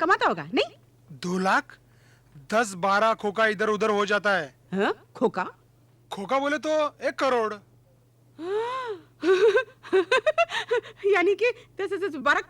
कमाता होगा, नहीं? 2 लाख? 10-12 खोखा इधर उधर हो जाता है। हाँ? खोखा? खोखा बोले तो 1 करोड़। यानी कि 10-12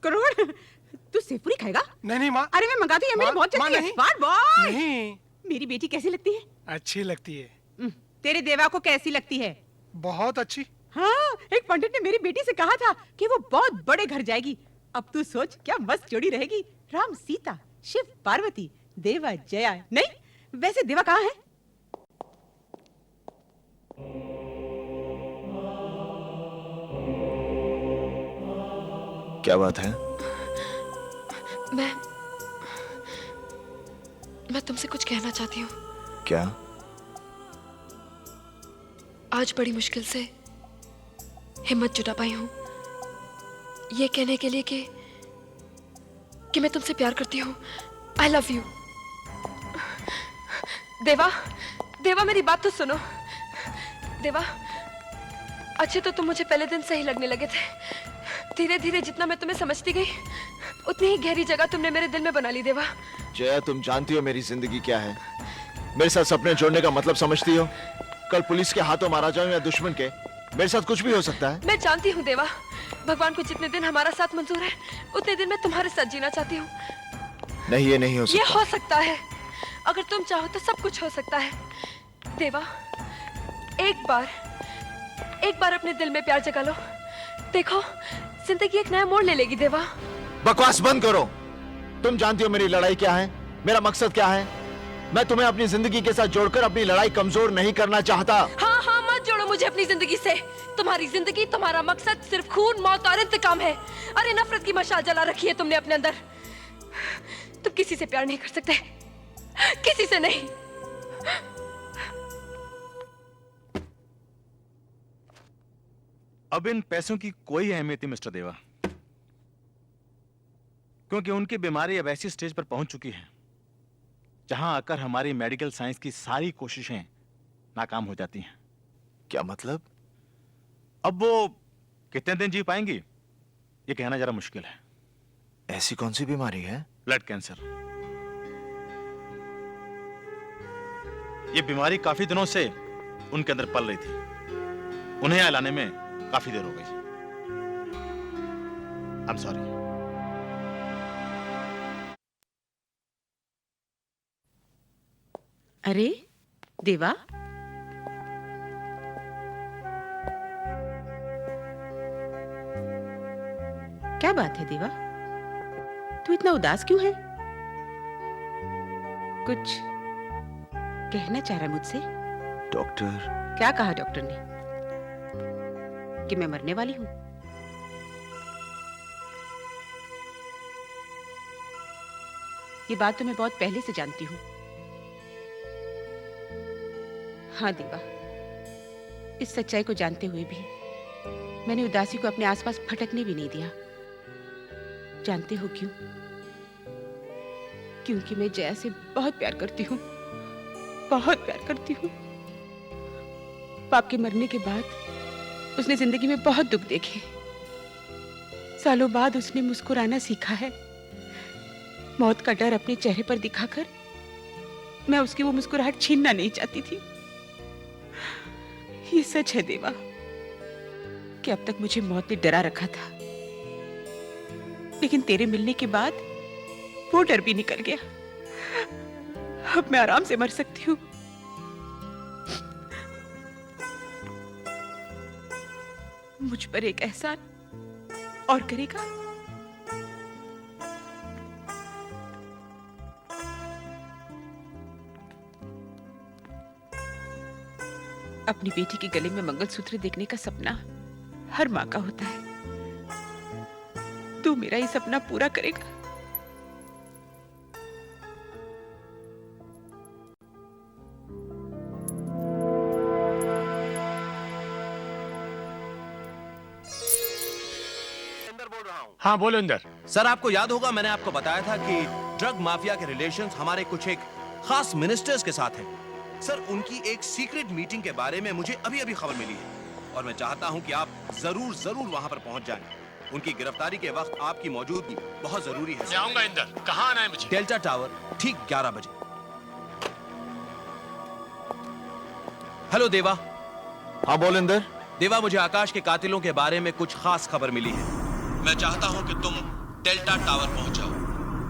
करोड़। तू सेवपुरी खाएगा? नहीं माँ। अरे मैं मंगाती हूँ, मेरी बहुत चलती है। नहीं। Smart boy. नहीं। मेरी बेटी कैसी लगती है? अच्छी लगती है। तेरे देवा को कैसी लगती है? बहुत अच्छी। हाँ, एक पंडित ने मेरी बेटी से कहा था कि वो बहुत बड़े घर जाएगी। अब तू सोच क्या मस्त जोड़ी रहेगी, राम सीता, शिव पार्वती, देवा जया। नहीं, वैसे देवा कहाँ है? क्या बात है? मैं तुमसे कुछ कहना चाहती हूँ। क्या? आज बड़ी मुश्किल से हिम्मत जुटा पाई हूँ ये कहने के लिए कि मैं तुमसे प्यार करती हूँ। I love you. देवा मेरी बात तो सुनो। देवा, अच्छे तो तुम मुझे पहले दिन से ही लगने लगे थे। धीरे धीरे जितना मैं तुम्हें समझती गई उतनी ही गहरी जगह तुमने मेरे दिल में बना ली। देवा, जया, तुम जानती हो मेरी जिंदगी क्या है। मेरे साथ सपने जोड़ने का मतलब समझती हो? कल पुलिस के हाथों मारा जाऊं या दुश्मन के, मेरे साथ कुछ भी हो सकता है। मैं जानती हूँ देवा, भगवान को जितने दिन हमारा साथ मंजूर है उतने दिन मैं तुम्हारे साथ जीना चाहती हूँ। नहीं, ये नहीं हो सकता। ये हो सकता है। अगर तुम चाहो तो सब कुछ हो सकता है। देवा, एक बार अपने दिल में प्यार जगा लो। देखो, जिंदगी एक नया मोड़ ले लेगी। देवा, बकवास बंद करो। तुम जानती हो मेरी लड़ाई क्या है, मेरा मकसद क्या है। मैं तुम्हें अपनी जिंदगी के साथ जोड़कर अपनी लड़ाई कमजोर नहीं करना चाहता। हाँ, मत जोड़ो मुझे अपनी जिंदगी से। तुम्हारी जिंदगी, तुम्हारा मकसद सिर्फ खून, मौत और इंतकाम है। अरे नफरत की मशाल जला रखी है तुमने अपने अंदर। तुम किसी से प्यार नहीं कर सकते, किसी से नहीं। अब इन पैसों की कोई अहमियत नहीं मिस्टर देवा, क्योंकि उनकी बीमारी अब ऐसी स्टेज पर पहुंच चुकी है जहां आकर हमारी मेडिकल साइंस की सारी कोशिशें नाकाम हो जाती हैं। क्या मतलब? अब वो कितने दिन जी पाएंगी ये कहना जरा मुश्किल है। ऐसी कौन सी बीमारी है? Blood cancer. ये बीमारी काफी दिनों से उनके अंदर पल रही थी। उन्हें यहाँ लाने में काफी देर हो गई। I am sorry. अरे देवा, क्या बात है देवा? तू इतना उदास क्यों है? कुछ कहना चाह रहा मुझसे? डॉक्टर। क्या कहा डॉक्टर ने? कि मैं मरने वाली हूं? ये बात तो मैं बहुत पहले से जानती हूं। हाँ देवा, इस सच्चाई को जानते हुए भी मैंने उदासी को अपने आसपास फटकने भी नहीं दिया। जानते हो क्यों? क्योंकि मैं जया से बहुत प्यार करती हूँ, बहुत प्यार करती हूँ। पाप के मरने के बाद उसने जिंदगी में बहुत दुख देखे। सालों बाद उसने मुस्कुराना सीखा है। मौत का डर अपने चेहरे पर दिखाकर मैं उसकी वो मुस्कुराहट छीनना नहीं चाहती थी। ये सच है देवा कि अब तक मुझे मौत ने डरा रखा था, लेकिन तेरे मिलने के बाद वो डर भी निकल गया। अब मैं आराम से मर सकती हूँ। मुझ पर एक एहसान और करेगा? अपनी बेटी के गले में मंगलसूत्र देखने का सपना हर माँ का होता है। तू मेरा ये सपना पूरा करेगा? हाँ बोलो इंदर। सर, आपको याद होगा मैंने आपको बताया था कि ड्रग माफिया के रिलेशंस हमारे कुछ एक खास मिनिस्टर्स के साथ हैं। सर, उनकी एक सीक्रेट मीटिंग के बारे में मुझे अभी अभी खबर मिली है और मैं चाहता हूं कि आप जरूर वहां पर पहुंच जाएं। उनकी गिरफ्तारी के वक्त आपकी मौजूदगी बहुत जरूरी है। मैं आऊंगा इंदर, कहाँ आना है मुझे? डेल्टा टावर, ठीक 11 बजे। हेलो देवा। हाँ बोल इंदर। देवा, मुझे आकाश के कातिलों के बारे में कुछ खास खबर मिली है। मैं चाहता हूं कि तुम डेल्टा टावर पहुंच जाओ,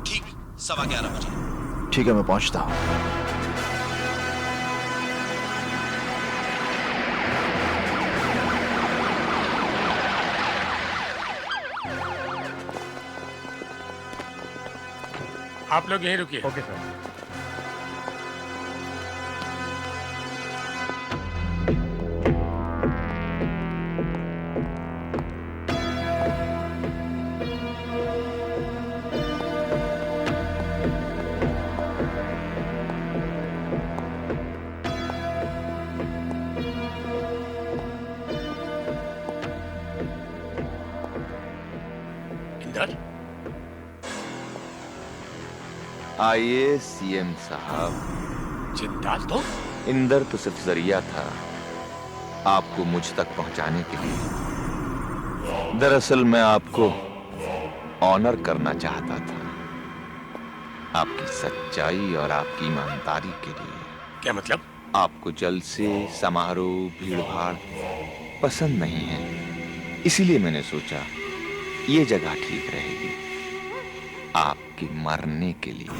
ठीक 11:15 बजे। ठीक है, मैं पहुंचता हूं। आप लोग यहीं रुकिए। Okay sir. इंदर, आइए सीएम साहब। जिंदाल तो इंदर तो सिर्फ जरिया था आपको मुझ तक पहुंचाने के लिए। दरअसल मैं आपको ऑनर करना चाहता था, आपकी सच्चाई और आपकी ईमानदारी के लिए। क्या मतलब? आपको जल्द से समारोह भीड़भाड़ पसंद नहीं है, इसीलिए मैंने सोचा ये जगह ठीक रहेगी आपके मरने के लिए।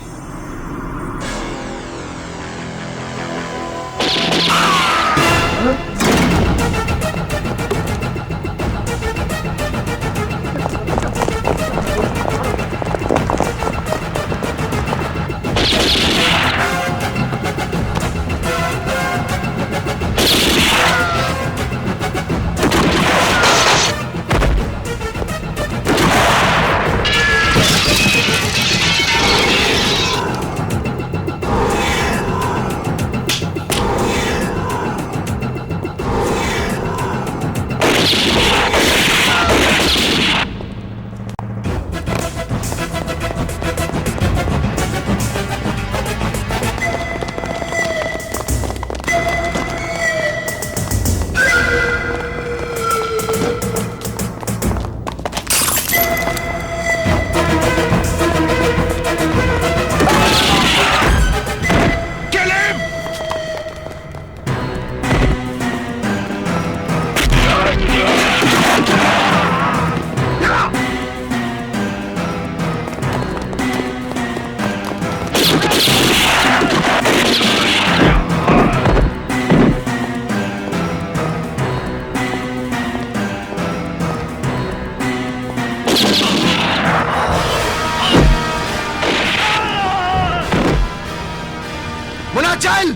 चल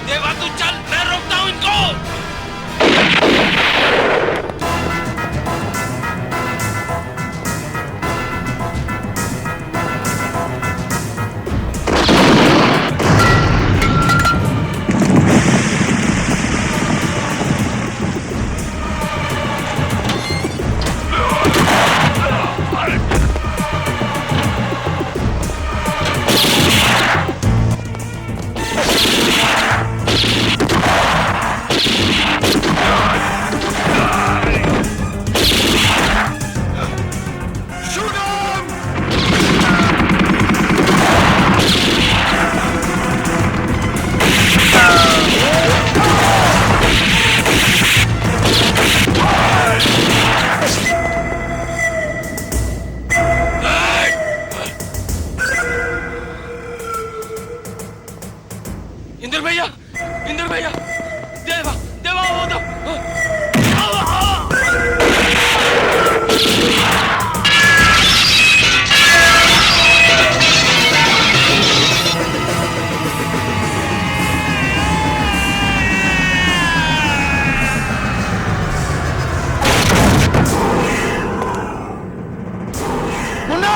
देवा, तू चल, मैं रोकता हूं इनको। इंदर भैया, इंदर भैया, देवा, देवा वो तो मुन्ना!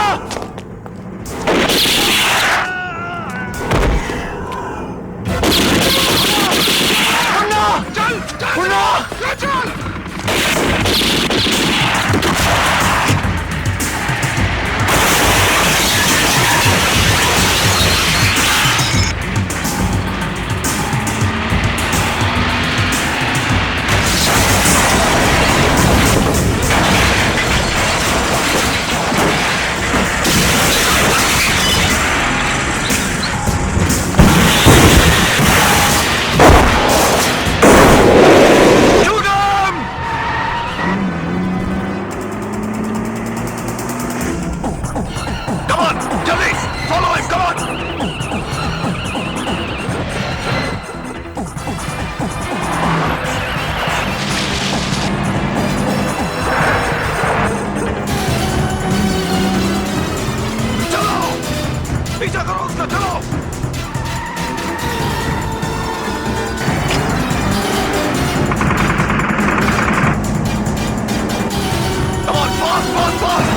पीछा करो उसका, चलो। Come on, fast, fast, fast.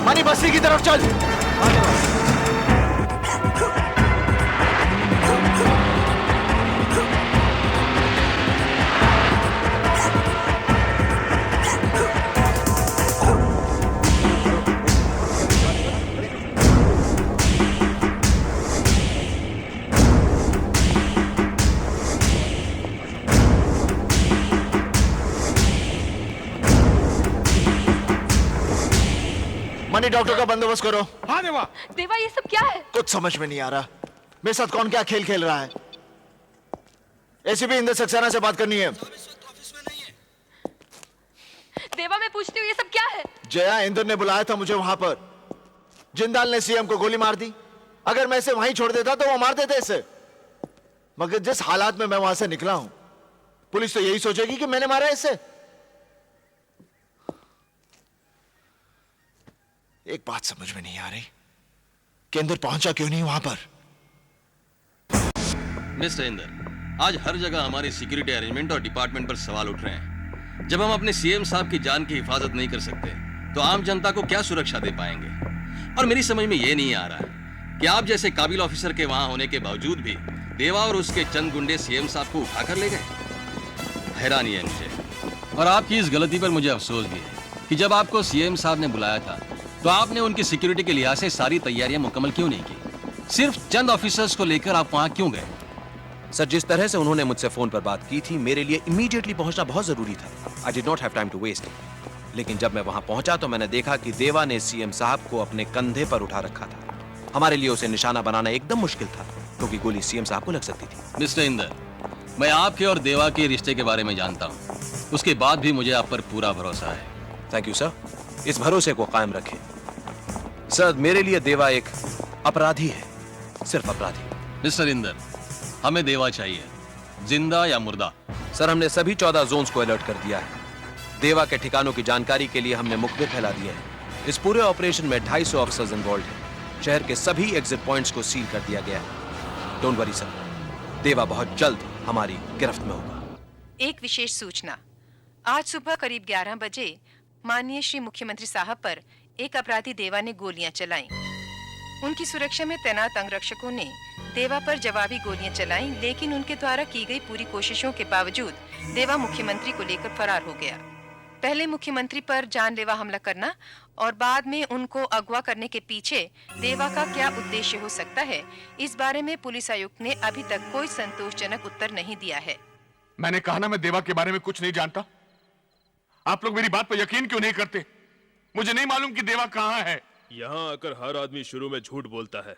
Money, बस्ती की तरफ चल। मनी, डॉक्टर का बंदोबस्त करो। हाँ देवा। देवा, ये सब क्या है? कुछ समझ में नहीं आ रहा। मेरे साथ कौन क्या खेल खेल रहा है। एसीपी इंद्र सक्सेना से बात करनी है। देवा, मैं पूछती हूँ, ये सब क्या है? जया, इंद्र ने बुलाया था मुझे वहां पर। जिंदाल ने सीएम को गोली मार दी। अगर मैं इसे वहीं छोड़ देता तो वो मार देते इसे। मगर जिस हालात में मैं वहां से निकला हूं, पुलिस तो यही सोचेगी कि मैंने मारा इसे। एक बात समझ में नहीं आ रही कि इंद्र पहुंचा क्यों नहीं वहां पर। मिस्टर इंदर, आज हर जगह हमारे सिक्योरिटी अरेंजमेंट और डिपार्टमेंट पर सवाल उठ रहे हैं। जब हम अपने सीएम साहब की जान की हिफाजत नहीं कर सकते तो आम जनता को क्या सुरक्षा दे पाएंगे। और मेरी समझ में यह नहीं आ रहा है कि आप जैसे काबिल ऑफिसर के वहां होने के बावजूद भी देवा और उसके चंद गुंडे सीएम साहब को उठाकर ले गए। हैरानी है मुझे, और आपकी इस गलती पर मुझे अफसोस भी है कि जब आपको सीएम साहब ने बुलाया था तो आपने उनकी सिक्योरिटी के लिहाज से सारी तैयारियां मुकम्मल क्यों नहीं की। सिर्फ चंद ऑफिसर्स को लेकर आप वहां क्यों गए? सर, जिस तरह से उन्होंने मुझसे फोन पर बात की थी, मेरे लिए इमीडिएटली पहुंचना बहुत जरूरी था। I did not have time to waste. लेकिन जब मैं वहां पहुंचा तो मैंने देखा कि देवा ने सीएम साहब को अपने कंधे पर उठा रखा था। हमारे लिए उसे निशाना बनाना एकदम मुश्किल था क्योंकि गोली सीएम साहब को लग सकती थी। मिस्टर इंदर, मैं आपके और देवा के रिश्ते के बारे में जानता हूँ। उसके बाद भी मुझे आप पर पूरा भरोसा है। थैंक यू सर, इस भरोसे को कायम रखें। सर, मेरे लिए देवा एक अपराधी है, सिर्फ अपराधी। मिस्टर इंदर, हमें देवा चाहिए, जिंदा या मुर्दा। सर, हमने सभी 14 जोन्स को अलर्ट कर दिया है। देवा के ठिकानों की जानकारी के लिए हमने मुखबिर फैला दिया है। इस पूरे ऑपरेशन में 250 ऑफिसर्स इन्वॉल्व हैं। शहर के सभी एग्जिट पॉइंट्स को सील कर दिया गया है। डोंट वरी सर, देवा बहुत जल्द हमारी गिरफ्त में होगा। एक विशेष सूचना, आज सुबह करीब 11 बजे माननीय श्री मुख्यमंत्री साहब पर एक अपराधी देवा ने गोलियां चलाईं। उनकी सुरक्षा में तैनात अंगरक्षकों ने देवा पर जवाबी गोलियां चलाईं, लेकिन उनके द्वारा की गई पूरी कोशिशों के बावजूद देवा मुख्यमंत्री को लेकर फरार हो गया। पहले मुख्यमंत्री पर जानलेवा हमला करना और बाद में उनको अगवा करने के पीछे देवा का क्या उद्देश्य हो सकता है, इस बारे में पुलिस आयुक्त ने अभी तक कोई संतोषजनक उत्तर नहीं दिया है। मैंने कहा ना, मैं देवा के बारे में कुछ नहीं जानता। आप लोग मेरी बात पर यकीन क्यों नहीं करते? मुझे नहीं मालूम कि देवा कहाँ है। यहाँ आकर हर आदमी शुरू में झूठ बोलता है,